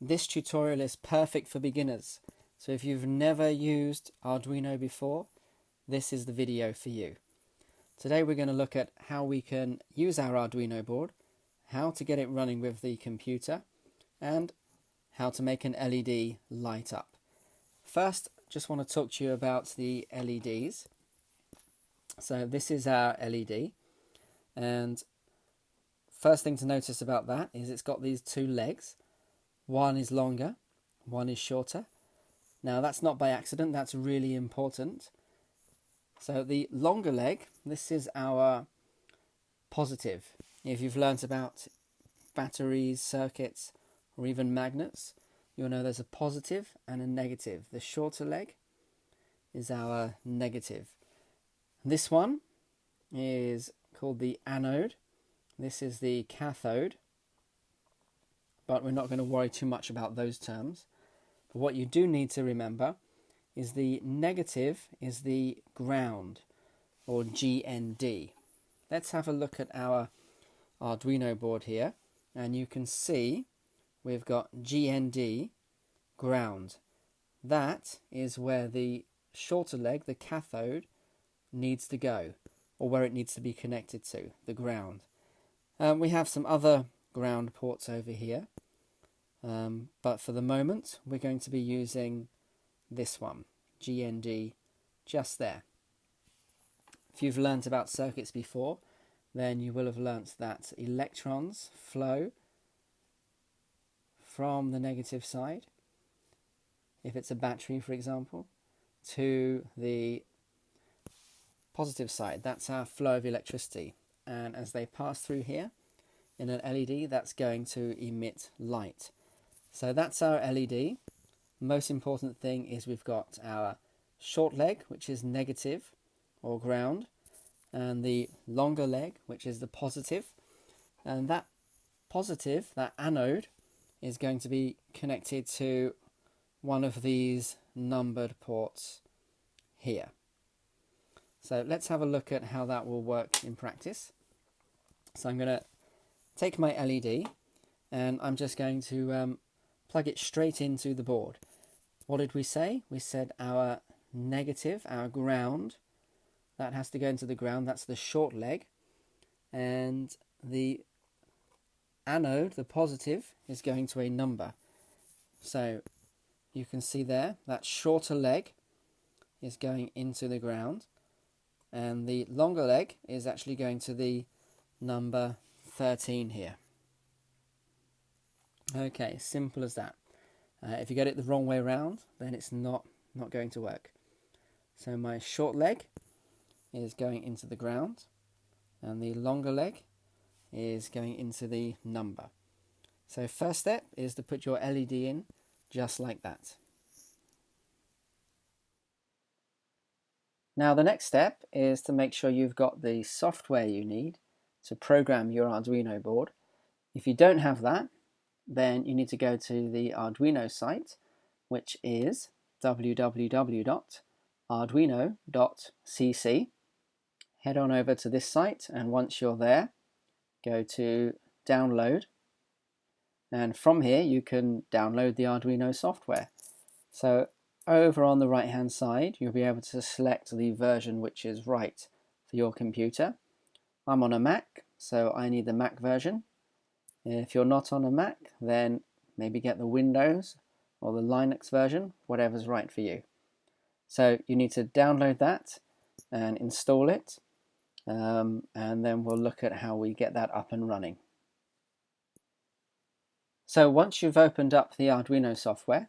this tutorial is perfect for beginners. So if you've never used Arduino before, this is the video for you. Today we're going to look at how we can use our Arduino board, how to get it running with the computer, and how to make an LED light up. First, just want to talk to you about the LEDs. So this is our LED, and first thing to notice about that is it's got these two legs. One is longer, one is shorter. Now that's not by accident, that's really important. So the longer leg, this is our positive. If you've learnt about batteries, circuits, or even magnets, you'll know there's a positive and a negative. The shorter leg is our negative. This one is called the anode. This is the cathode. But we're not going to worry too much about those terms. But what you do need to remember is the negative is the ground, or GND. Let's have a look at our Arduino board here, and you can see we've got GND, ground. That is where the shorter leg, the cathode, needs to go, or where it needs to be connected to, the ground. We have some other ground ports over here, but for the moment we're going to be using this one, GND, just there. If you've learnt about circuits before, then you will have learnt that electrons flow from the negative side, if it's a battery for example, to the positive side. That's our flow of electricity, and as they pass through here in an LED, that's going to emit light. So that's our LED. Most important thing is we've got our short leg, which is negative or ground, and the longer leg, which is the positive. And that positive, that anode, is going to be connected to one of these numbered ports here. So let's have a look at how that will work in practice. So I'm going to take my LED and I'm just going to plug it straight into the board. What did we say? We said our negative, our ground, that has to go into the ground. That's the short leg. And the anode, the positive, is going to a number. So you can see there, that shorter leg is going into the ground. And the longer leg is actually going to the number 13 here. Okay, simple as that. If you get it the wrong way around, then it's not going to work. So my short leg is going into the ground, and the longer leg is going into the number. So first step is to put your LED in just like that. Now the next step is to make sure you've got the software you need to program your Arduino board. If you don't have that, then you need to go to the Arduino site, which is www.arduino.cc. Head on over to this site, and once you're there, go to download, and from here you can download the Arduino software. So over on the right hand side you'll be able to select the version which is right for your computer. I'm on a Mac, so I need the Mac version. If you're not on a Mac, then maybe get the Windows or the Linux version, whatever's right for you. So you need to download that and install it, and then we'll look at how we get that up and running. So once you've opened up the Arduino software,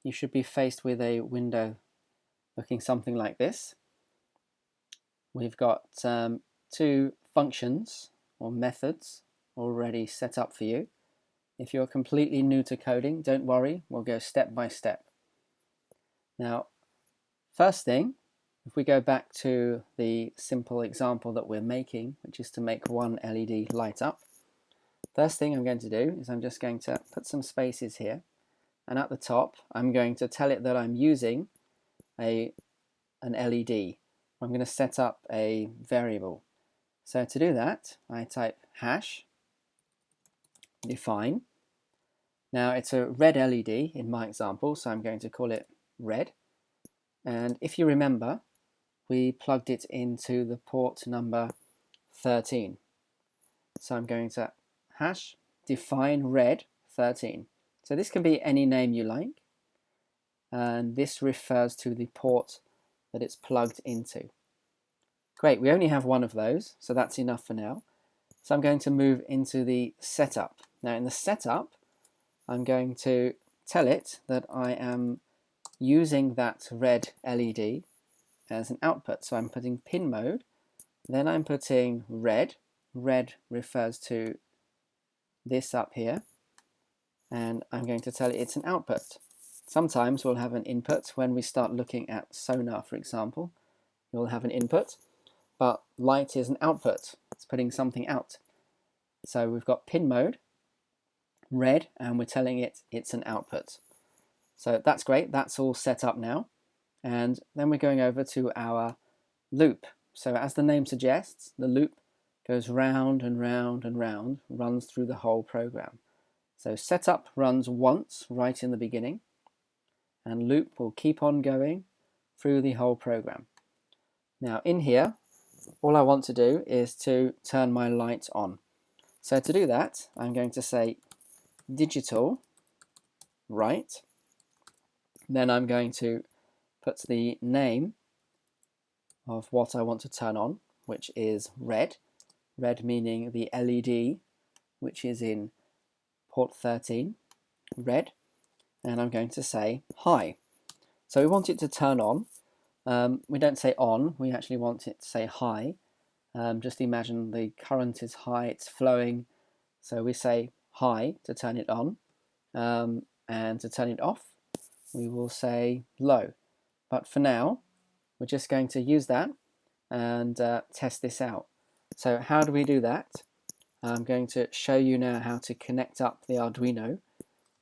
you should be faced with a window looking something like this. We've got two functions or methods already set up for you. If you're completely new to coding, don't worry, we'll go step by step. Now, first thing, if we go back to the simple example that we're making, which is to make one LED light up, first thing I'm going to do is I'm just going to put some spaces here, and at the top I'm going to tell it that I'm using an LED. I'm going to set up a variable. So to do that, I type hash define, Now it's a red LED in my example, so I'm going to call it red. And if you remember, we plugged it into the port number 13. So I'm going to hash define red 13. So this can be any name you like, and this refers to the port that it's plugged into. Great, we only have one of those, so that's enough for now. So I'm going to move into the setup. Now in the setup, I'm going to tell it that I am using that red LED as an output. So I'm putting pin mode, then I'm putting red. Red refers to this up here, and I'm going to tell it it's an output. Sometimes we'll have an input when we start looking at sonar, for example. You'll have an input, but light is an output. It's putting something out. So we've got pin mode, red, and we're telling it it's an output. So that's great, that's all set up now. And then we're going over to our loop. So as the name suggests, the loop goes round and round and round, runs through the whole program. So setup runs once right in the beginning, and loop will keep on going through the whole program. Now in here, all I want to do is to turn my light on. So to do that, I'm going to say digital right. Then I'm going to put the name of what I want to turn on, which is red. Red meaning the LED, which is in port 13, red. And I'm going to say hi. So we want it to turn on. We don't say on, we actually want it to say hi. Just imagine the current is high, it's flowing. So we say hi to turn it on. And to turn it off, we will say low. But for now, we're just going to use that and test this out. So how do we do that? I'm going to show you now how to connect up the Arduino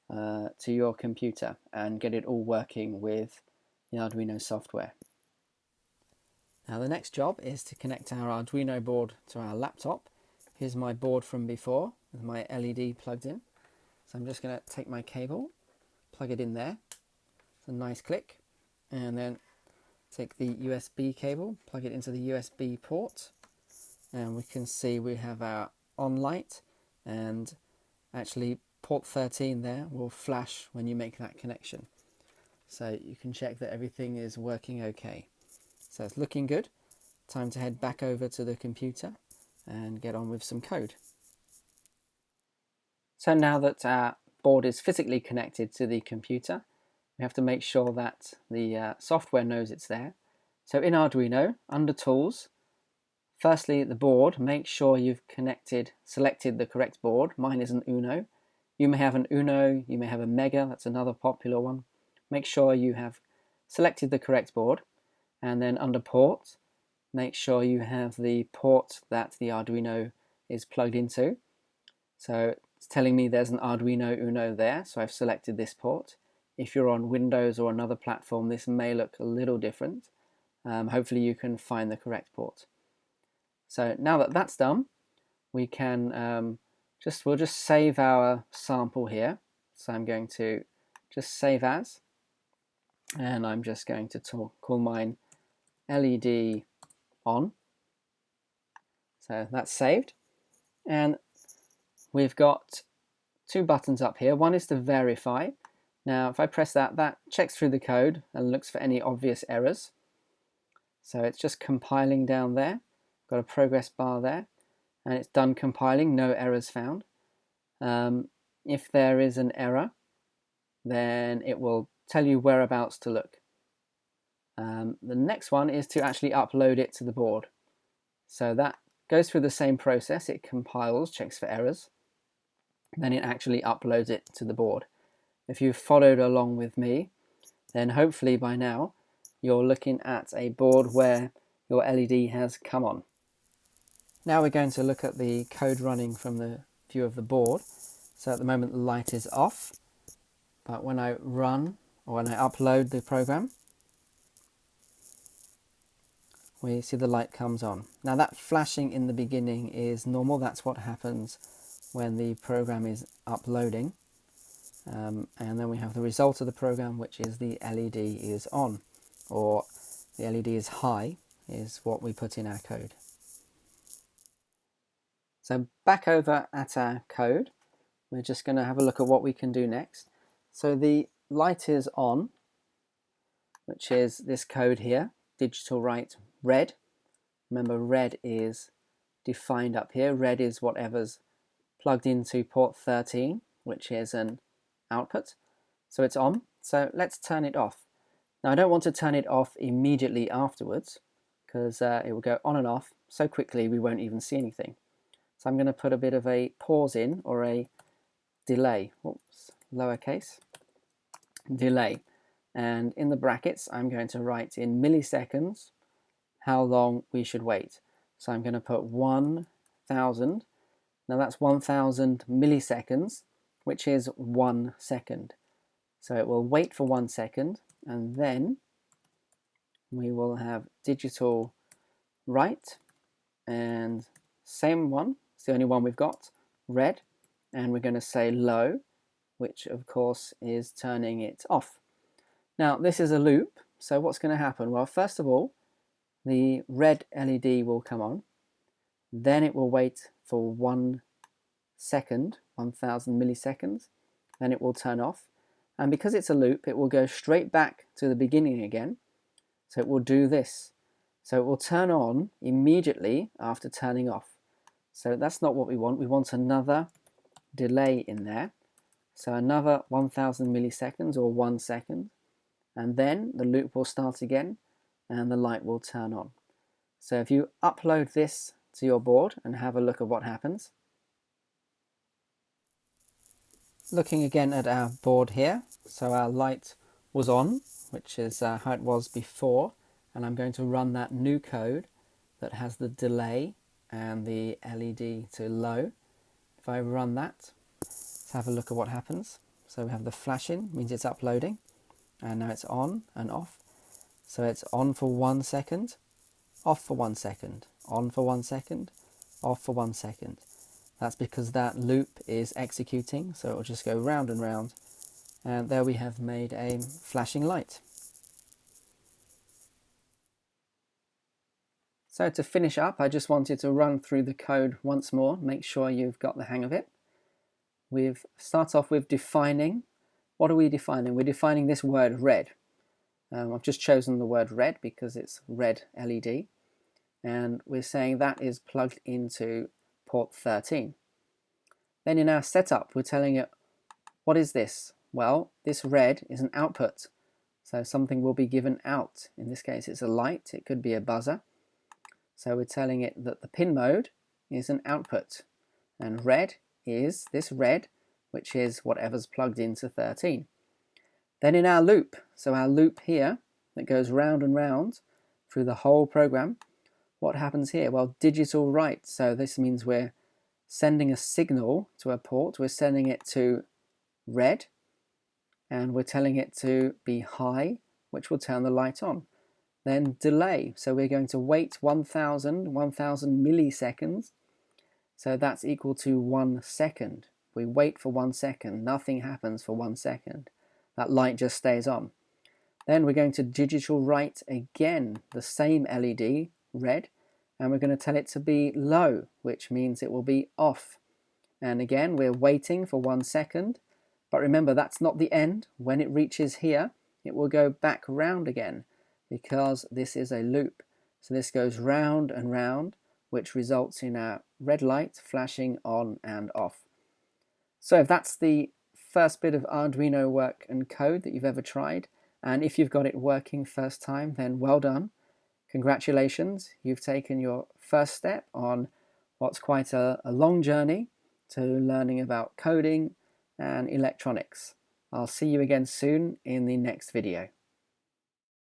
to your computer and get it all working with the Arduino software. Now the next job is to connect our Arduino board to our laptop. Here's my board from before with my LED plugged in. So I'm just going to take my cable, plug it in there. It's a nice click. And then take the USB cable, plug it into the USB port. And we can see we have our on light, and actually port 13 there will flash when you make that connection. So you can check that everything is working okay. So it's looking good. Time to head back over to the computer and get on with some code. So now that our board is physically connected to the computer, we have to make sure that the software knows it's there. So in Arduino, under Tools, firstly the board, make sure you've selected the correct board. Mine is an Uno. You may have an Uno, you may have a Mega, that's another popular one. Make sure you have selected the correct board. And then under Port, make sure you have the port that the Arduino is plugged into. So it's telling me there's an Arduino Uno there, so I've selected this port. If you're on Windows or another platform, this may look a little different. Hopefully you can find the correct port. So now that that's done, we can we'll just save our sample here. So I'm going to just save as, and I'm just going to call mine LED on. So that's saved, and we've got two buttons up here. One is to verify. Now if I press that, that checks through the code and looks for any obvious errors. So it's just compiling down there. Got a progress bar there, and it's done compiling, no errors found. If there is an error, then it will tell you whereabouts to look. The next one is to actually upload it to the board. So that goes through the same process. It compiles, checks for errors, then it actually uploads it to the board. If you've followed along with me, then hopefully by now you're looking at a board where your LED has come on. Now we're going to look at the code running from the view of the board. So at the moment the light is off, but when I run or when I upload the program, we see the light comes on. Now that flashing in the beginning is normal. That's what happens when the program is uploading. and then we have the result of the program, which is the LED is on, or the LED is high, is what we put in our code. So back over at our code, we're just going to have a look at what we can do next. So the light is on, which is this code here, digital write red. Remember, red is defined up here. Red is whatever's plugged into port 13, which is an output. So it's on. So let's turn it off. Now I don't want to turn it off immediately afterwards, because it will go on and off so quickly we won't even see anything. So I'm going to put a bit of a pause in, or a delay. Oops, lowercase delay. And in the brackets, I'm going to write in milliseconds how long we should wait. So I'm going to put 1000. Now that's 1000 milliseconds, which is 1 second. So it will wait for 1 second, and then we will have digital write, and same one, it's the only one we've got, red, and we're going to say low, which of course is turning it off. Now this is a loop, so what's going to happen? Well, first of all, the red LED will come on, then it will wait for 1 second, 1000 milliseconds, then it will turn off, and because it's a loop, it will go straight back to the beginning again, so it will do this. So it will turn on immediately after turning off. So that's not what we want another delay in there. So another 1000 milliseconds, or 1 second, and then the loop will start again and the light will turn on. So if you upload this to your board and have a look at what happens. Looking again at our board here, so our light was on, which is how it was before, and I'm going to run that new code that has the delay and the LED to low. If I run that, let's have a look at what happens. So we have the flashing, means it's uploading, and now it's on and off. So it's on for 1 second, off for 1 second, on for 1 second, off for 1 second. That's because that loop is executing, so it will just go round and round, and there we have made a flashing light. So to finish up, I just wanted to run through the code once more, make sure you've got the hang of it. We've start off with defining. What are we defining? We're defining this word red. I've just chosen the word red because it's red LED, and we're saying that is plugged into port 13. Then in our setup, we're telling it, what is this? Well, this red is an output, so something will be given out. In this case, it's a light, it could be a buzzer. So we're telling it that the pin mode is an output, and red is this red, which is whatever's plugged into 13. Then in our loop, so our loop here that goes round and round through the whole program, what happens here? Well, digital write, so this means we're sending a signal to a port, we're sending it to red, and we're telling it to be high, which will turn the light on. Then delay, so we're going to wait 1000 milliseconds, so that's equal to 1 second. We wait for 1 second, nothing happens for 1 second. That light just stays on. Then we're going to digital write again, the same LED, red, and we're going to tell it to be low, which means it will be off. And again, we're waiting for 1 second, but remember that's not the end. When it reaches here, it will go back round again, because this is a loop. So this goes round and round, which results in our red light flashing on and off. So that's the first bit of Arduino work and code that you've ever tried, and if you've got it working first time, then well done. Congratulations, you've taken your first step on what's quite a long journey to learning about coding and electronics. I'll see you again soon in the next video.